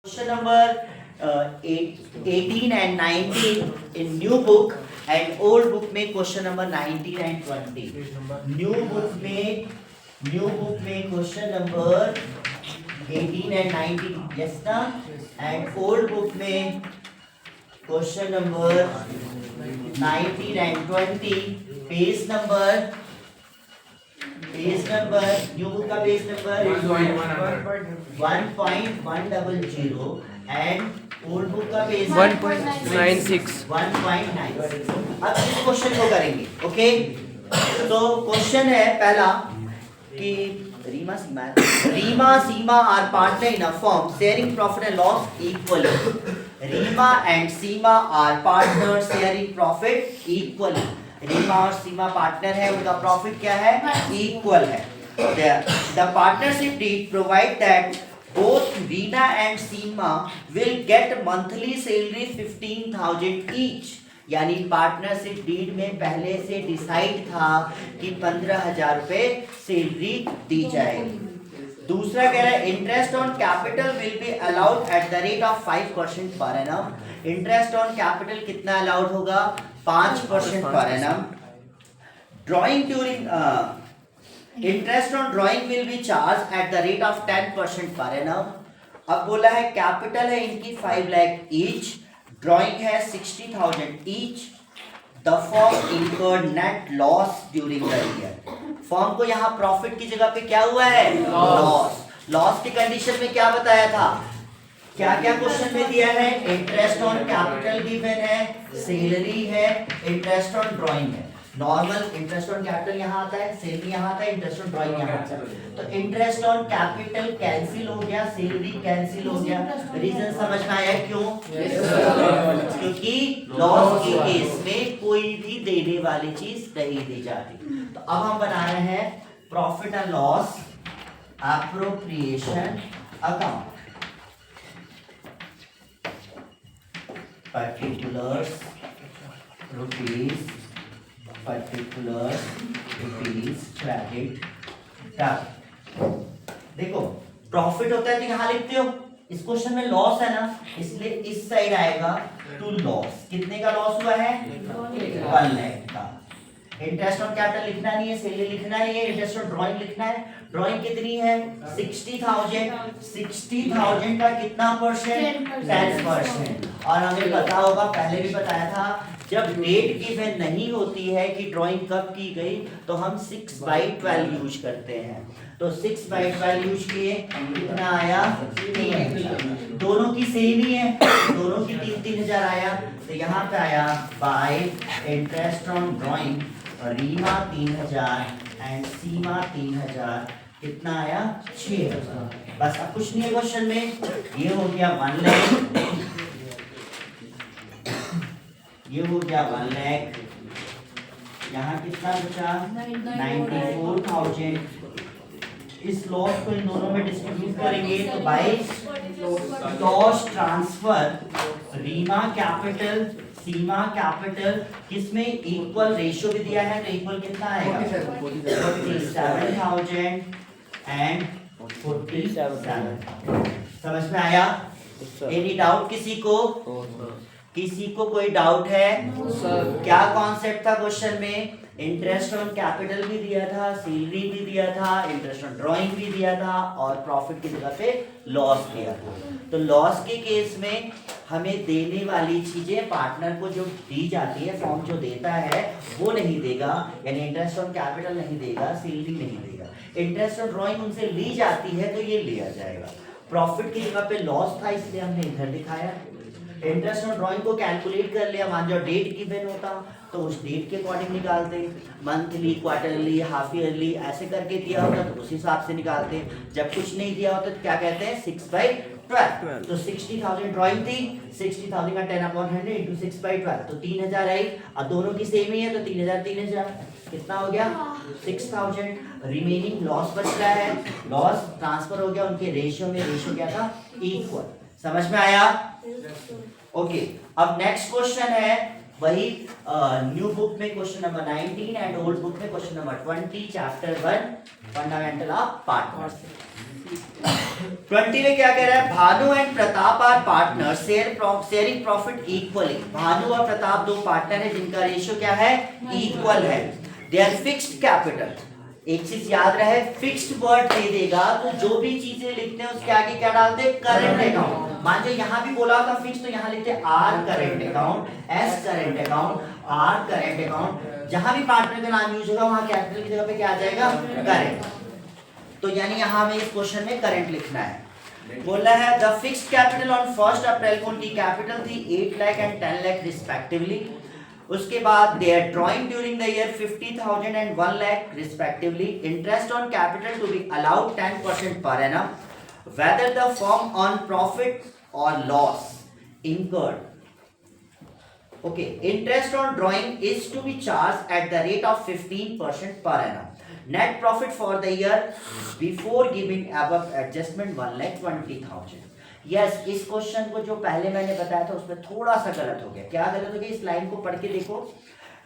Question number 18 and 19 in new book and old book में question number 19 and 20. New book में question number 18 and 19 yes ना, and old book में question number 19 and 20. Page number new book का page number 1.100 and old book का page 1.96 अब इस question को करेंगे. ओके, तो क्वेश्चन है पहला कि Reema Seema are partner in a firm sharing profit and loss equally. Reema and Seema are partner sharing profit equally. Reema और सीमा पार्टनर है, उनका प्रॉफिट क्या है? इक्वल है. The partnership deed provide that both Reena and Seema will get monthly salary 15,000 each. यानी partnership deed में पहले से डिसाइड था कि 15,000 रुपए सैलरी दी जाएगी. दूसरा कह रहा है interest on capital will be allowed at the rate of 5% per annum. Interest on capital कितना अलाउड होगा? 5% per annum. Drawing during interest on drawing will be charge at the rate of 10% per annum. अब बोला है capital है इनकी 5 lakh each, drawing है 60,000 each. The firm incurred net loss during the year. Firm को यहाँ प्रॉफिट की जगह पे क्या हुआ है? लॉस. लॉस की कंडीशन में क्या बताया था? क्या क्या क्वेश्चन में दिया है? इंटरेस्ट ऑन कैपिटल गिवन है, सैलरी है, इंटरेस्ट ऑन ड्राइंग है. नॉर्मल इंटरेस्ट ऑन कैपिटल यहाँ आता है, सैलरी यहाँ आता है, इंटरेस्ट ऑन ड्राइंग यहाँ आता है. तो इंटरेस्ट ऑन कैपिटल कैंसिल हो गया, सैलरी कैंसिल हो गया. रीजन समझ में आया क्यों? क्योंकि लॉस के केस में कोई भी देने वाली चीज नहीं दी जाती. तो अब हम बना रहे हैं profit and loss appropriation account. particulars rupees credit debit. देखो प्रॉफिट होता है तो यहाँ लिखते हो. इस क्वेश्चन में लॉस है ना, इसलिए इस साइड आएगा टू लॉस. कितने का लॉस हुआ है? 1 लाख का. इंटरेस्ट ऑन कैपिटल लिखना नहीं है, सैलरी लिखना नहीं है, इंटरेस्ट ऑन ड्राइंग लिखना है. ड्राइंग कितनी है? 60,000. 60,000 का कितना परसेंट? 10%. और हमें पता होगा, पहले भी बताया था, जब डेट गिवन नहीं होती है कि ड्राइंग कब की गई, तो हम 6/12 यूज करते हैं. तो 6/12 यूज किए, कितना आया? 3,000. दोनों की सेम ही है, दोनों की 3,000 आया. तो यहाँ पे आया by interest on drawing Reema 3,000 and Seema 3,000. कितना आया? 6,000. बस अब कुछ नहीं है क्वेश्चन में. ये हो गया 1 लाख, ये हो गया 1 लाख. यहाँ कितना बचा? 94,000. इस लॉस को इन दोनों में डिस्ट्रीब्यूट करेंगे तो by loss transfer Reema capital Seema capital किसमें इक्वल रेशियो भी दिया है, तो इक्वल कितना आएगा? 47,000 एंड 47,000. समझ में आया? एनी डाउट किसी को? किसी को कोई डाउट है? क्या कॉन्सेप्ट था क्वेश्चन में? इंटरेस्ट ऑन कैपिटल भी दिया था, सैलरी भी दिया था, इंटरेस्ट ऑन ड्राइंग भी दिया था, और प्रॉफिट की जगह पे लॉस दिया था. तो लॉस के केस में हमें देने वाली चीजें पार्टनर को जो दी जाती है, फॉर्म जो देता है वो नहीं देगा. यानी इंटरेस्ट ऑन कैपिटल नहीं देगा, सैलरी नहीं देगा. इंटरेस्ट ऑन ड्राइंग उनसे ली जाती है तो ये लिया जाएगा. प्रॉफिट की जगह पे लॉस था, इसलिए हमने इधर दिखाया. इंटरेस्ट ऑन ड्राइंग को कैलकुलेट कर लिया. मान जाओ डेट गिवन होता तो उस डेट के अकॉर्डिंग निकालते, मंथली, क्वार्टरली, हाफ ईयरली ऐसे करके दिया होता तो उस हिसाब से निकालते. जब कुछ नहीं दिया होता तो क्या कहते हैं? 6/12. तो 60,000 ड्राइंग थी, 60,000 का 10/100 इंटू 6/12 तो 3,000 आई. अब दोनों की सेम ही है तो 3,000 कितना हो गया? 6,000. रिमेनिंग लॉस बच रहा है, लॉस ट्रांसफर हो गया उनके रेशियो में. रेशियो क्या था? इक्वल. समझ में आया? ओके. अब नेक्स्ट क्वेश्चन है वही न्यू बुक में question number 19 and old book में question number 20 chapter 1 fundamental of partners. 20 में क्या कह रहा है, Bhanu and Pratap are partner sharing profit equally. Bhanu और प्रताप दो पार्टनर है जिनका रेशियो क्या है, इक्वल है। They are fixed capital. एक चीज याद रहे, फिक्स्ड वर्ड दे देगा तो जो भी चीजें लिखते हैं उसके आगे क्या डालते हैं, करंट अकाउंट। मान लो यहाँ भी बोला था फिक्स, तो यहाँ लिखते R current account, S current account, R current account. जहां भी पार्टनर का नाम यूज होगा वहां कैपिटल की जगह पे क्या आ जाएगा, करंट। तो यानी यहाँ हमें इस क्वेश्चन में करंट लिखना है। बोला है द फिक्स्ड कैपिटल ऑन 1 अप्रैल को उनकी कैपिटल थी 8 लाख एंड 10 लाख रिस्पेक्टिवली। उसके बाद they are drawing during the year 50,000 and 1 lakh respectively. Interest on capital to be allowed 10% per annum whether the firm on profit or loss incurred. Okay, interest on drawing is to be charged at the rate of 15% per annum. Net profit for the year before giving above adjustment 1,20,000. Yes, इस question को जो पहले मैंने बताया था उसमें थोड़ा सा गलत हो गया। क्या गलत हो गया, इस लाइन को पढ़ के देखो।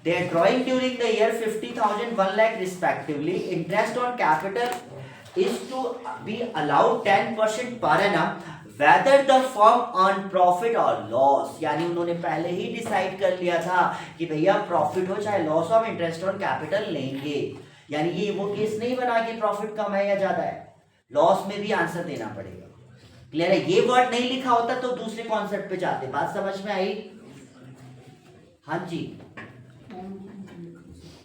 They are drawing during the year 50,000, 1 lakh respectively. Interest on capital is to be allowed 10% per annum. Whether the firm on profit or loss, यानी उन्होंने पहले ही डिसाइड कर लिया था कि भैया प्रॉफिट हो चाहे लॉस हो हम इंटरेस्ट ऑन कैपिटल लेंगे। यानी ये वो केस नहीं बना कि प्रॉफिट कम है या ज्यादा है, लॉस में भी आंसर देना पड़ेगा। क्लियर है, ये वर्ड नहीं लिखा होता तो दूसरे कॉन्सेप्ट पे जाते। बात समझ में आई? हाँ जी,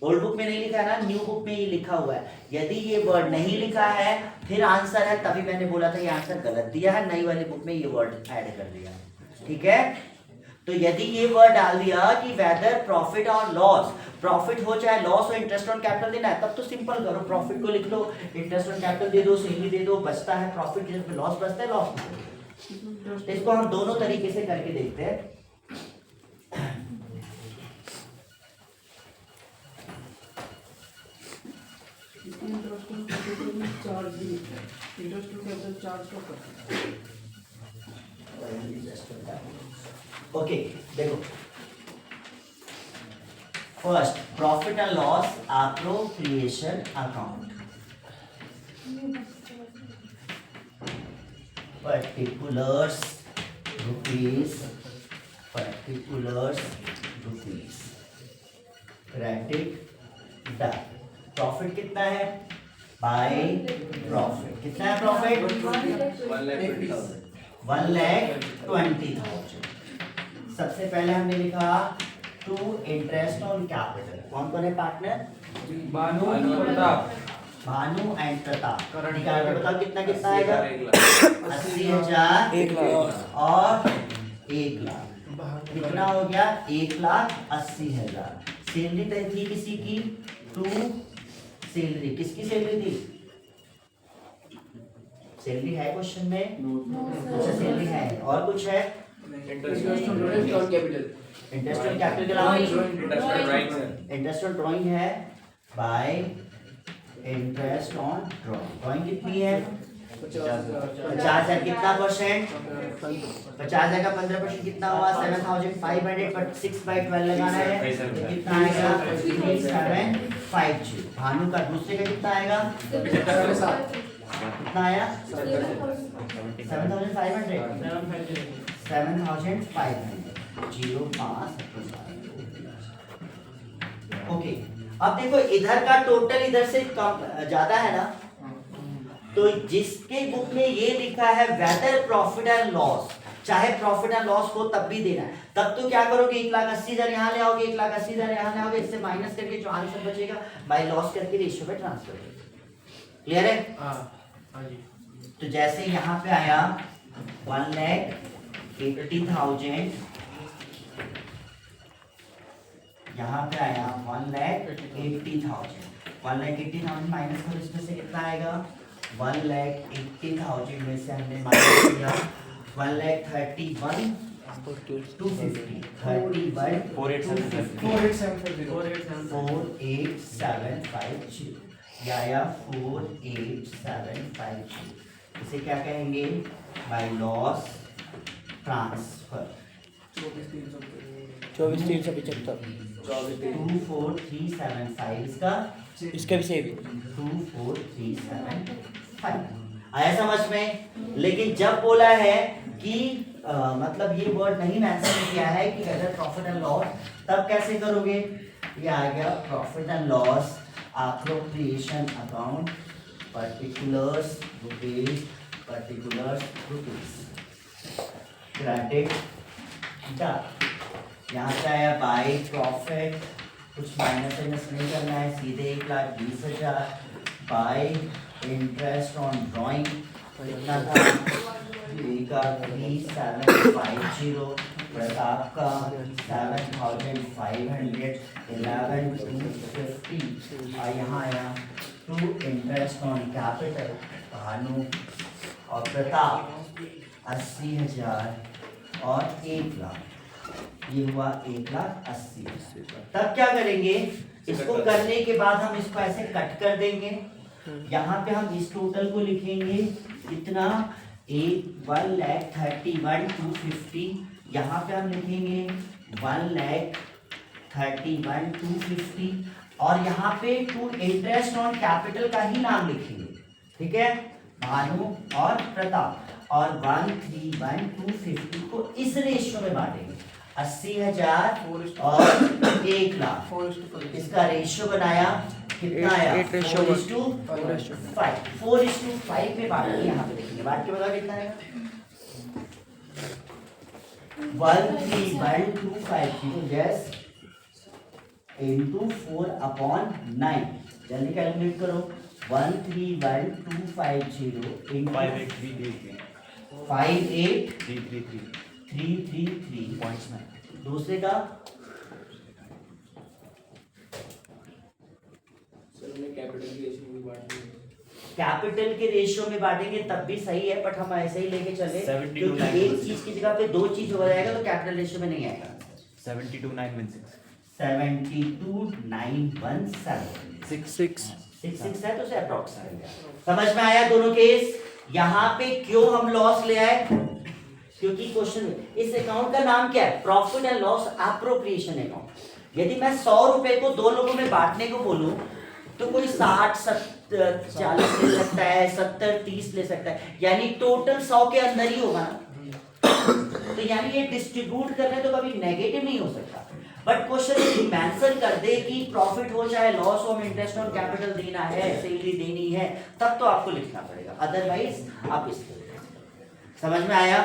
ओल्ड बुक में नहीं लिखा है ना, न्यू बुक में ही लिखा हुआ है। यदि ये वर्ड नहीं लिखा है फिर आंसर है, तभी मैंने बोला था ये आंसर गलत दिया है, नई वाली बुक में ये वर्ड ऐड कर दिया। ठीक है, तो यदि ये वर्ड डाल दिया कि weather profit or loss, profit हो चाहे लॉस हो इंटरेस्ट ऑन कैपिटल देना है, तब तो सिंपल करो, प्रॉफिट को लिख लो, इंटरेस्ट ऑन कैपिटल दे दो, सैलरी दे दो, बचता है प्रॉफिट, लॉस बचता है लॉस। इसको हम दोनों तरीके से करके देखते हैं। ओके देखो, first profit and loss appropriation account. particulars rupees credit done. Profit कितना है, बाय प्रॉफिट कितना है, प्रॉफिट 1,20,000। सबसे पहले हमने लिखा टू इंटरेस्ट ऑन कैपिटल। कौन कौन है पार्टनर, भानु प्रताप, भानु एंड प्रताप। निकाल के बताओ कितना कितना आएगा, 80,000, 1,00,000 और 1,00,000। कितना हो गया, 1,80,000। सैलरी तय थी किसी की, टू सैलरी, किसकी सैलरी थी, सैलरी है क्वेश्चन में, अच्छा सैलरी है, और कुछ है, इंटरेस्ट ऑन कैपिटल के अलावा इंटरेस्ट ऑन ड्राइंग है, बाय इंटरेस्ट ऑन ड्राइंग कितनी है, 50,000। कितना परसेंट, 50,000 का 15% कितना हुआ, 7,500, पर 6/12 लगाना है, कितना आएगा, 3750। भानु का दूसरे का कितना आएगा, कितना आया, 7,500, 7,500, 05। ओके, अब देखो इधर का टोटल इधर से कम ज्यादा है ना, तो जिसके बुक में ये लिखा है वेदर प्रॉफिट एंड लॉस, चाहे प्रॉफिट एंड लॉस हो तब भी देना है, तब तो क्या करोगे, 1,80,000 यहाँ ले आओगे, 1,80,000 यहाँ ले आओगे, इससे माइनस करके जो आंसर बचेगा बाय लॉस करके रेशियो में ट्रांसफर करोगे। क्लियर है? हाँ जी। तो जैसे यहाँ पे आया 1,80,000, यहाँ पे आया 1,80,000, 1,80,000 माइनस करो, इसमें से कितना आएगा, 1,80,000 में से हमने माइनस किया 1,31,250, 48750, या 48750। इसे क्या कहेंगे, बाय लॉस ट्रांसफर। 24,375 24,375 इसका इसका भी सेम है। 24,375 आया समझ में। लेकिन जब बोला है कि मतलब ये वर्ड नहीं मेंशन किया है कि अगर प्रॉफिट एंड लॉस, तब कैसे करोगे? ये आ गया profit and loss appropriation account particulars rupees credit done. यहाँ से आया बाय प्रॉफिट, कुछ माइनस नहीं करना है, सीधे 1,20,000 बाय इंटरेस्ट ऑन ड्राइंग कितना था? 3,750 प्रताप का 7,500 11,250 और यहाँ आया to interest on capital Bhanu और प्रताप 80,000 और 1,00,000, ये हुआ 1,80,000। तब क्या करेंगे? इसको करने के बाद हम इसको ऐसे कट कर देंगे। यहाँ पे हम इस टोटल को लिखेंगे कितना? 1,31,250। यहाँ पे हम लिखेंगे 1,31,250 और यहाँ पे टू इंटरेस्ट ऑन कैपिटल का ही नाम लिखेंगे, ठीक है? भानु और प्रताप, और 1,31,250 को इस रेशियो में बांटेंगे, 80,000 और 1,00,000। इसका रेशियो बनाया कितना आया? 4:5 में बांट के यहाँ पे लिखेंगे। बांट के बता कितना है? 1,31,250 यस इंटू 4/9। जल्दी कैलकुलेट करो। 1,31,250 इंटू 58,333.9। दूसरे का कैपिटल के रेशियो में बांटेंगे तब भी सही है, बट हम ऐसे ही लेके चले क्योंकि एक चीज की जगह पे दो चीज हो जाएगा तो कैपिटल रेशियो में नहीं आएगा। 72,917 है तो से अप्रॉक्स समझ में आया दोनों केस। यहाँ पे क्यों हम लॉस ले आए? क्योंकि क्वेश्चन इस अकाउंट का नाम क्या है? Profit and loss appropriation account. यदि मैं 100 रुपए को दो लोगों में बांटने को बोलूं तो कोई 60, 70, 40 ले सकता है, 70, 30 ले सकता है, यानी टोटल 100 के अंदर ही होगा ना। तो यानी ये डिस्ट्रीब्यूट करने तो कभी नेगेटिव नहीं हो सकता। बट क्वेश्चन मेंशन कर दे कि प्रॉफिट हो चाहे लॉस हो, इंटरेस्ट ऑन कैपिटल देना है, सैलरी देनी है, तब तो आपको लिखना पड़ेगा, अदरवाइज आप इस समझ में आया?